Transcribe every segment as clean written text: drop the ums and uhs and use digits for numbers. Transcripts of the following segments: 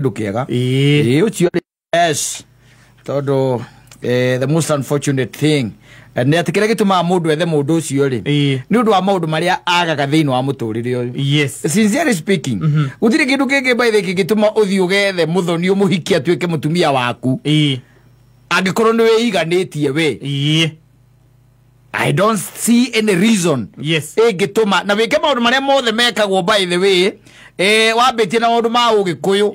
Dukiega. Yes. Todo the most unfortunate thing. And yet kile kitu ma mundu ethe mundu ucio ri ni undu wa maundu maria agaga thiini wa muturire uyu. Yes. Sincerely speaking. Gutire kindu kingi by the gituma uthi ugethe muthoni umuhiki atuike mutumia waku. Angikorwo ni weiganitie we. I don't see any reason. Yes. Gituma na wike maundu maria mothe mekagwo by the way. Wabetie na maundu ma ugikuyu.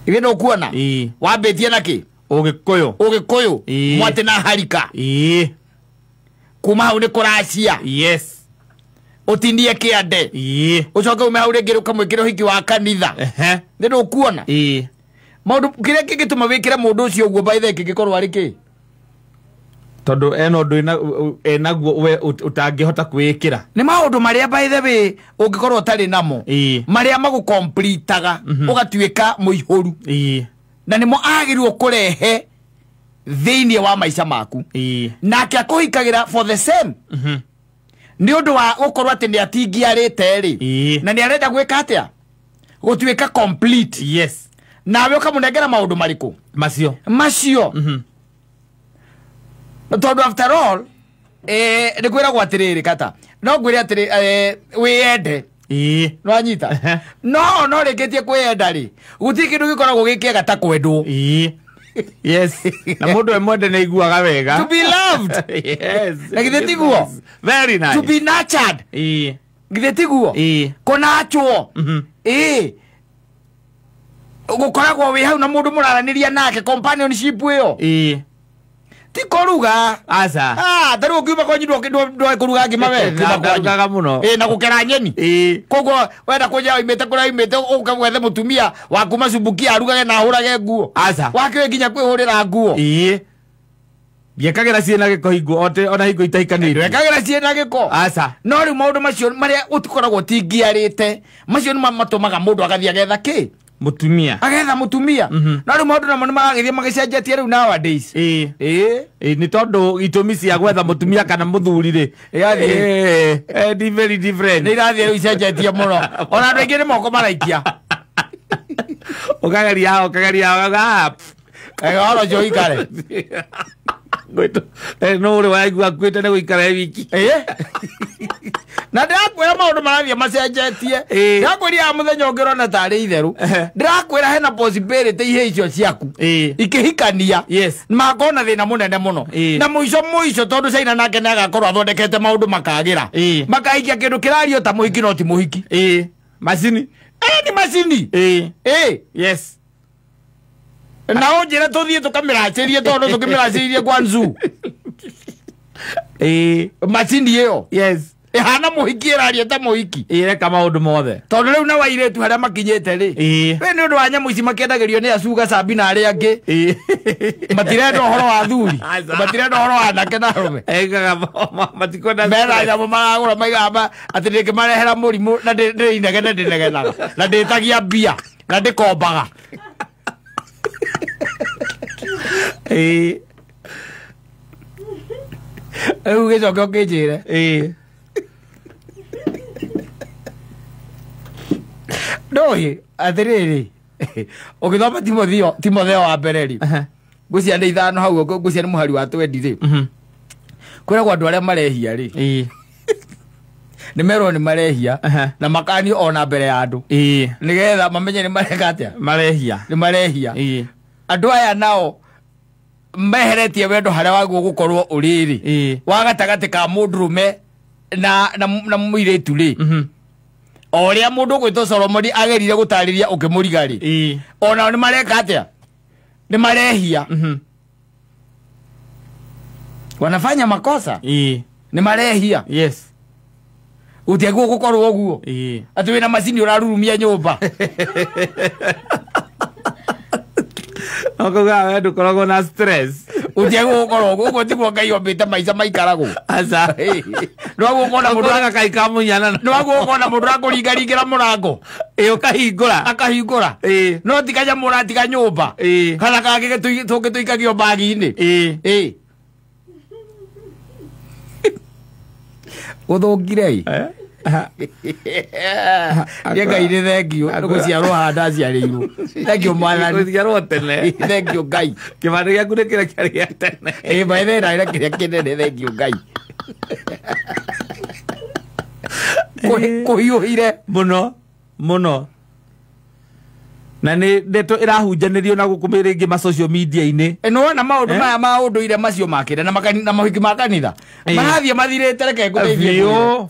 Iwe no kuona. Wabetie na ki? Ugikuyu. Mwate na harika. Kuma hau ni kuracia. Yes. Utindie kiande. Ucoke ume hau ringi ukamwikira hiki wa kanitha. Ni no kuona. Maundu kire kigituma wikira mundu ucio uguo by the kingikorwo ari ki? Todo eno enaguo we utangihota kwikira. Ni maundu maria by the way ungikorwo tari namo. Maria magukompletaga ugatuika muihuru. Na nimo agirwo kurehe thiini wa maisha maku. Nake akuhikagira for the same. Ni undu wa gukorwo ati ni atingiarite ri. Na ni arenda gwika atia? Gutuika complete. Yes. Nawe ukamunengera maundu mariku? Macio. Todo after all, ni kwiragwo atiriri kata. No ngwire atiri wiyende. No anyita. No reketie kwiyenda ri. Gutiri kindu gikoragwo gikiega ta kwendwo. Yes. Na mundu emwende ni iguaga wega. To be loved. Yes. Na githitiguo. Very nice. To be nurtured. Githitiguo. Kunachwo. Gukoragwo wi hau na mundu muraraniria nake companionship iyo. Ti koruga asa daru ukiuma kwa nyindo ndo kuruga ngima we kuruga muno na gukera nyeni kogo wenda kuja imete kura imete ukagwethe mutumia waku macumbukia arugage na hurage nguo asa wake nginya kwihurira nguo biekagira ciena giko hingo ote ona hingo itaikanire wekagira ciena giko asa no ri maundu macio maria utikoragwo tingiarite macio ni matumaga mundu agathia getha ki mutumia agetha mutumia no ri maundu namo magagithia magicenjetie riu nowadays ni tondu itumi cia gwetha mutumia kana muthuri ri very different ni irathie riu icenjetie muno ona andu aingi ni moko maraikia ukageria oro jo ikare goito no ri waigua kwite ne guikara wiki na ndakwira maundu marathia macenjetie ndakwira muthenya ungiro na tari itheru ndakwira hena possibility ihe icio ciaku ikihikania makona thina munene muno na muico tondu caina nake ne agakorwo athondekete maundu makagira makaikia kindu kirario ta muhiki no ti muhiki macini ni macini yes na unjire tuthie tukamiracirie tondu tukimiracirie kwa nzu macini iyo yes hana muhiki iraria ta muhiki reka maundu mothe tondu riu na wairetu haria makinyete ri we ni undu wa nyamu ici makendagirio ni acuga Sabi na aria angi matirenda uhoro wa thuri matirenda uhoro wa nake na rume matikwenda mera nyamu maragura maigamba ati ndingimarehera murimu na ndinegena na nditagia mbia na ndikombaga riu gicoke ukinjire Doi, atiriri. Ukithoma Timotheo wa mbere ri. Ngucia ni ithano hau ngucia ni muhari wa 20 ri. Kwiragwo andu aria marehia ri. Ni merwo ni marehia na makani ona mbere ya andu. Nigetha mamenye ni mareka atia. Marehia. Ni marehia. Andu aya nao meheretie wendo haria waguo gukorwo uriri. Wa gatagati ka mundurume na muiretu ri. Oria mundu gwitwo Solomoni agerire gutariria ukimuriga ri ona ni mareka atia ni marehia wanafanya makosa ni marehia yes utiaguo gukorwo guo ati wina macini urarurumia nyumba Okoga wedu korogwo na stress utiaguo gukorwo guo tiguo Ngai ombite maica maikaragwo asa no gukorwo mundu agakaika munyana no gukorwo mundu akuringaringira murango akahingura no tikaja muratiga nyumba kana kage tuikagio bagi-ini guthungire Ngai ni thengio guciarwo handa ciarĩirwo thengio mwathani guciarwo tene thengio Ngai kĩbandĩ gĩaku nĩ kĩrĩa kĩarĩ gĩa tene maithe na kĩrĩa kĩnene thengio Ngai kũhiũhire mũno na nĩ ndeto ĩrahunjanĩrio na gũkũ rĩngĩ ma social media-inĩ no wona maũndũ maya ma ũndũire macio makĩra na mahiki ma kanitha marathiĩ mathirĩte reke ngũteithie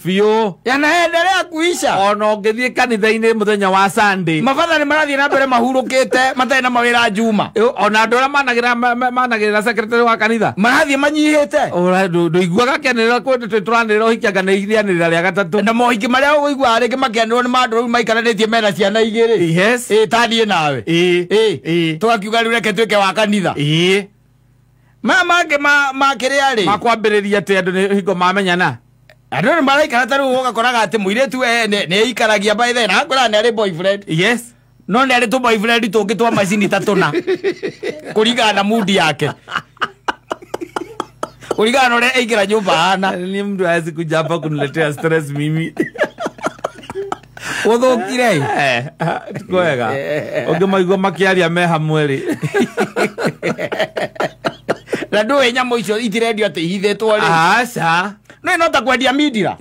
biũ yanaendelea kuisha ona ũngĩthiĩ kanitha-inĩ mũthenya wa Sunday mabatha nĩ marathiĩ na mbere mahurũkĩte matarĩ na mawĩra njuma ona andũ arĩa managĩrĩra secretary wa kanitha marathiĩ manyihĩte ndũiguaga kĩanĩrĩra tũranĩrĩra ũhiki anga nĩ rĩanĩrĩra rĩa gatatũ na mohiki marĩa ũiguaga rĩngĩ makĩanĩrĩrwo nĩ mandũ rĩu maikaranĩtie mena ciana igĩrĩ taniĩ nawe tũgakiuga rĩu reke twĩke wa kanitha maya mangĩ makĩrĩa rĩ makwambĩrĩria atĩ andũ nĩ hingo mamenyana andũ nĩ maraikara ta rĩu ũgakoraga atĩ mũirĩtu nĩ aikaragia baithe na akoragwo nĩ arĩ boyfriend no nĩ arĩ tũ boyfriend tũngĩ twa macini ta tũna kũringana na mood yake kũringana na ũrĩa aingĩra nyũmba hana ni mtu hawezi kuja hapa kuniletea stress mimi ũthũkire kwega ũngĩmaigua makĩaria me hamwe rĩ na ndũĩ nyamũ icio itirendio atĩ ihithĩtwo rĩ aca no ĩno ta kwendia mindira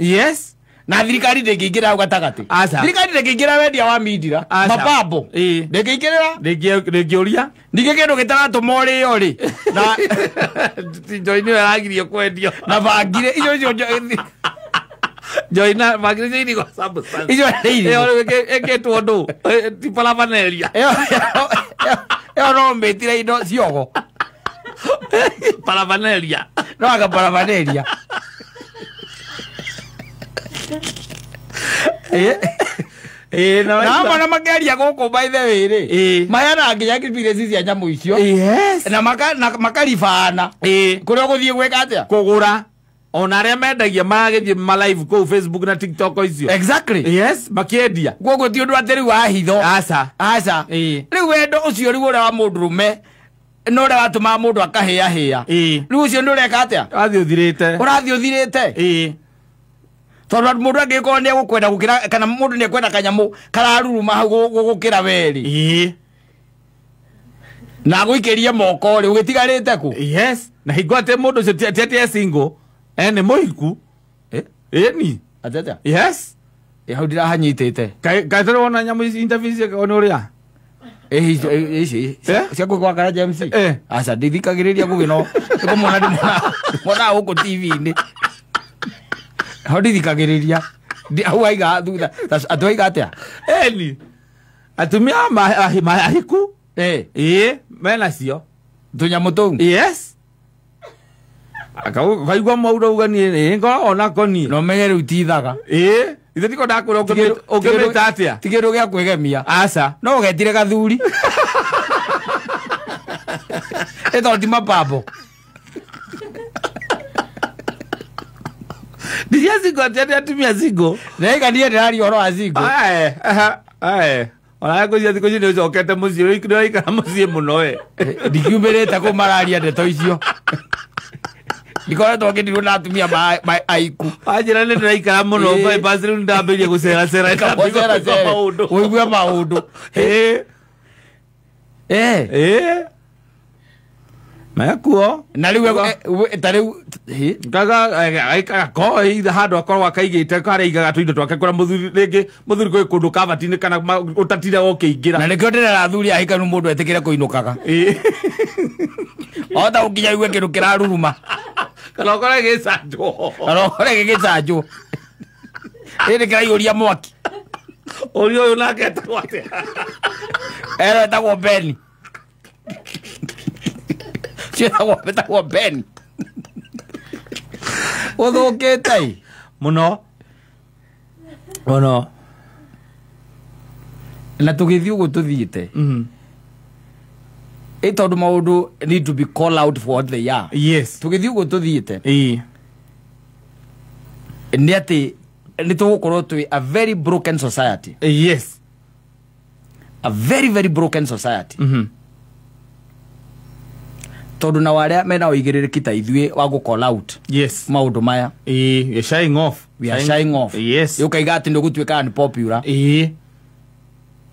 na thirikari ndĩngĩingĩra hau gatagatĩ thirikari ndĩngĩingĩra wendia wa mindira mapambo ndĩngĩingĩrĩra ndĩngĩũria ningĩ kĩndũ gĩtaratũma ũrĩo rĩ na njoini aragirio kwendio na bangire icio joina magire ni kwa sababu sana icio eketwo ndũ ti paravaneria no mbĩtire indo ciogo paravaneria no aga paravaneria na mana makeria gũkũ by the way rĩ mayana nginya experience cia nyamũ icio na makaribana kũrĩa ũgũthiĩ gwĩka atĩa kũgũra ona arĩa mendagia maragĩthiĩ ma live kũu Facebook na TikTok icio makĩendia guoguo ti ũndũ atĩ rĩu wa hitho aca rĩu wendo ũcio rĩu ũrĩa wa mũndũrũme no ũrĩa watũmaga mũndũ akahĩahĩa rĩu ũcio nĩ ũreka atĩa ũrathiĩ ũthirĩte tondũ mũndũ angĩkorwo nĩ egũkwenda gũkĩra kana mũndũ nĩ ekwenda kanyamũ kararuruma hau gũkĩra werĩ na gũikĩrie moko rĩ ũgĩtigarĩte kũ na hingo atĩ mũndũ ũcio ti atĩ single nĩ mũhiku ni ateta hau ndirahanyitĩte kaĩ tũrona nyamũ ici interview ciakao nĩ ũrĩa ici cia gwĩkwa Karanja MC aca ndithikagĩrĩria gũgĩ no nĩkũmona ndĩmonaga gũkũ TV-inĩ hau ndithikagĩrĩria hau aiga thutha atũ aiga atĩa ni atumia mahiku menacio tũnyamũ tũu kaigua maũndũ uganie ngoragwo nako niĩ no menye rĩu ti ithaga ithe tiko ndakwĩra ũngĩmĩta atĩa ti kĩndũ gĩa kwĩgemia aca no ũgetire gathuri ĩtondũ ti mapambo ndicia zingo atĩ atumia zingo naiganire ndĩraria ũhoro wa zingo ona ngũcia thikũ ici nĩ ũcokete mũciĩ nĩwaikara mũciĩ mũno we ndikiumĩrĩte kũmararia ndeto icio ndikoretwo ngĩndirwo na atumia aiku anjĩra nĩ ndĩraikara mũno bypass rĩu ndambĩrie gũceracera ũigue maũndũ mekuo na rĩu ta rĩu gaga handũ akorwo akaigĩte karĩa aigaga tũindo twake kũrĩa mũthuri rĩngĩ mũthuri kũrĩ kũndũ kabati-inĩ kana ũtatire ũkĩingĩra na nĩkĩo ndĩrera athuri ahikanu mũndũ etĩkĩre kũinũkaga ota ũkinya igue kĩndũ kĩraruruma kana ũkore gĩgĩcanjwo ĩrĩ kĩraiyũria mwaki ũrio ũyũ nake etagwo atĩa etagwo Beni cietagwo Beni ũthũkĩte mũno na tũgĩthiĩ ũguo tũthiĩte tondũ maũndũ need to be called out for what they are tũgĩthiĩ ũguo tũthiĩte nĩ atĩ nĩ tũgũkorwo twĩ a very broken society a very very broken society tondu na wale mena uigiririki ta ithue wa go call out yes maundu maya we showing off yes ukaiga ati ndo gutwika ni popular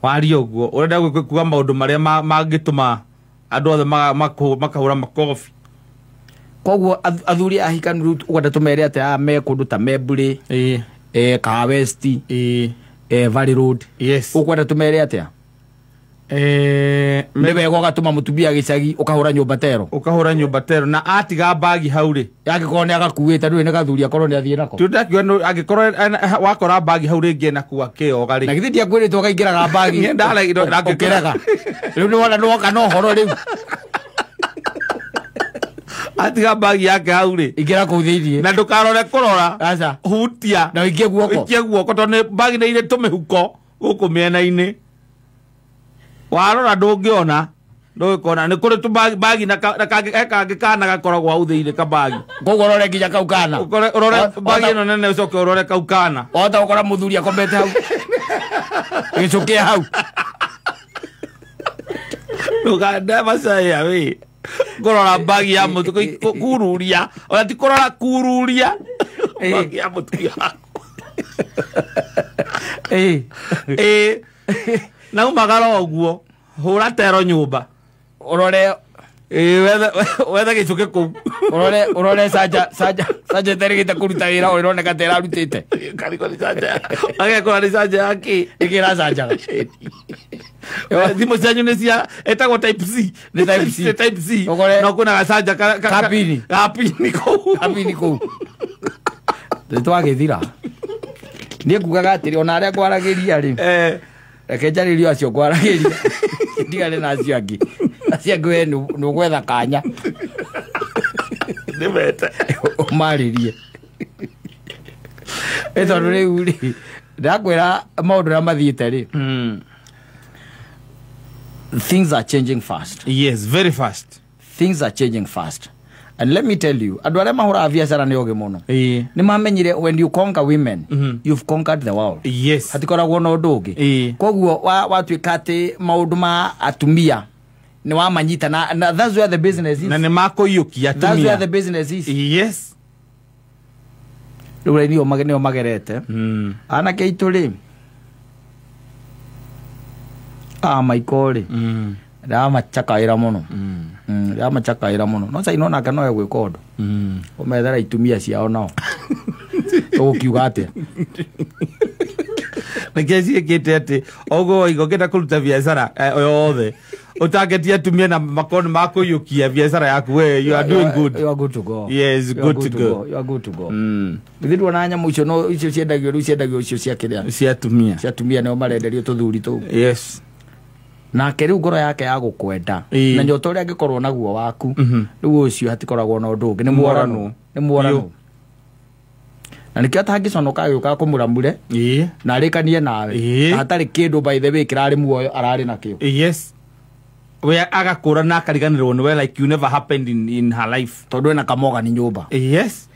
wari oguo urenda gwikuga maundu maria mangituma andu othe makahura makofi koguo athuri ahikanu ugenda tumere ati me kundu ta Memburi ka West Valley Road yes ukwenda tumere ati mebe go gatuma mutumia gicagi ukahura nyumba tero na atiga bagi hauri yagikone agakuite ndu ne gathuri akorwo ni athie nako tutakiwa no agikorwo wakora bagi hauri ngie na kuwa kio gari na githiti akwirite ukaingiraga bagi ndala ndakukiraga riu ni wona no kana horo riu atiga bagi yake hauri ingira ku thiirie na ndukarore kurora aca hutia na wikie guoko tondu bagi ni ile tumihuko guku miena-ini warora ndungiona ndugikona ni kuri tu bagi na kangi kana gakoragwo hau thiini ka bagi koguo urore nginya kau kana urore bagi ino nene ucoke urore kau kana ota ukora muthuri akomete hau gicukia hau nduganda macaya we ngorora bagi ya mutu kururia ona ti kurora kururia bagi ya mutu na umagara oguo hura tero nyumba urore wetha gicuke ku urore saja terigite kuruta wira urone katera rutite kariko ni saja agekora ni saja yaki igira saja thimo cianyu nĩ cia etagwo type C nĩ type C no kuna gacaja kapini kũu twagĩthira niĩ ngugaga atĩrĩ ona arĩa ngwaragiria rĩ reke njarĩrio acio ngwaragiria ndigane na acio angĩ acio angĩ we nĩ ũgwetha kanya nĩmete ũmarĩrie tondũ rĩu rĩ ndakwĩra maũndũ ũrĩa mathiĩte rĩ things are changing fast. Yes, very fast. Things are changing fast. And let me tell you, adware mahura biashara ni oge muno. Ni mamenyire when you conquer women, you've conquered the world. Yes. Hatikoragwo na undu ungi. Koguo watwika ati maundu ma atumia ni wa manyita na that's where the business is. Na ni makoiyukia atumia. That's where the business is. Yes. Rure ni o magerete. Anake ituri maikori machakaira muno machakaira muno no sai nona kana we gwikondo umethera itumia ciao nao ukiuga atia nakezi ekete ati ogo igoketa kuruta biashara yothe utagetia tumia na makono mako yukia biashara yaku we you are doing good. You are good to go. Yes, good to go. You are good to go. Ndithirwo na nyamũ icio no icio ciendagio rĩu ciendagio icio cia kiria cia tumia nĩo marenderio tũthuri tũu. Yes. Na keriu ngoro yake ya gukwenda na nyoto ria ngikorwo naguo waku riu ucio hatikoragwo na undu ungi ni muorano na nikio atangiconoka yuka kumuramure na arikanie nawe hatari kindu by the way kirari muoyo arari nakio. Yes, we agakura na akariganirwo ni we like you never happened in her life tondu ena kamoga ni nyumba. Yes.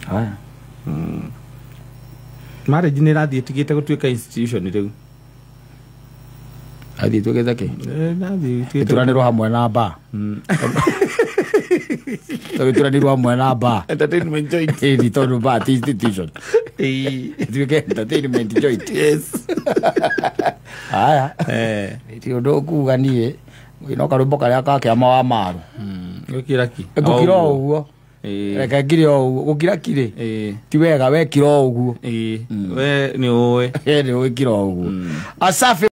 Haya marriage ni rathie tigite gutwika institution riu athie twigete ki nathie turanirwo hamwe na ba turanirwo hamwe na ba entertainment joint ni tondu ba institution twige entertainment joint. Yes. Haya ti undu kuga nie ino karumbo karia kakiama wa maru gukira ki gukira uguo reke ngire uguo gukira kire ti wega wekira uguo we ni uwe ni wekira uguo Asafi.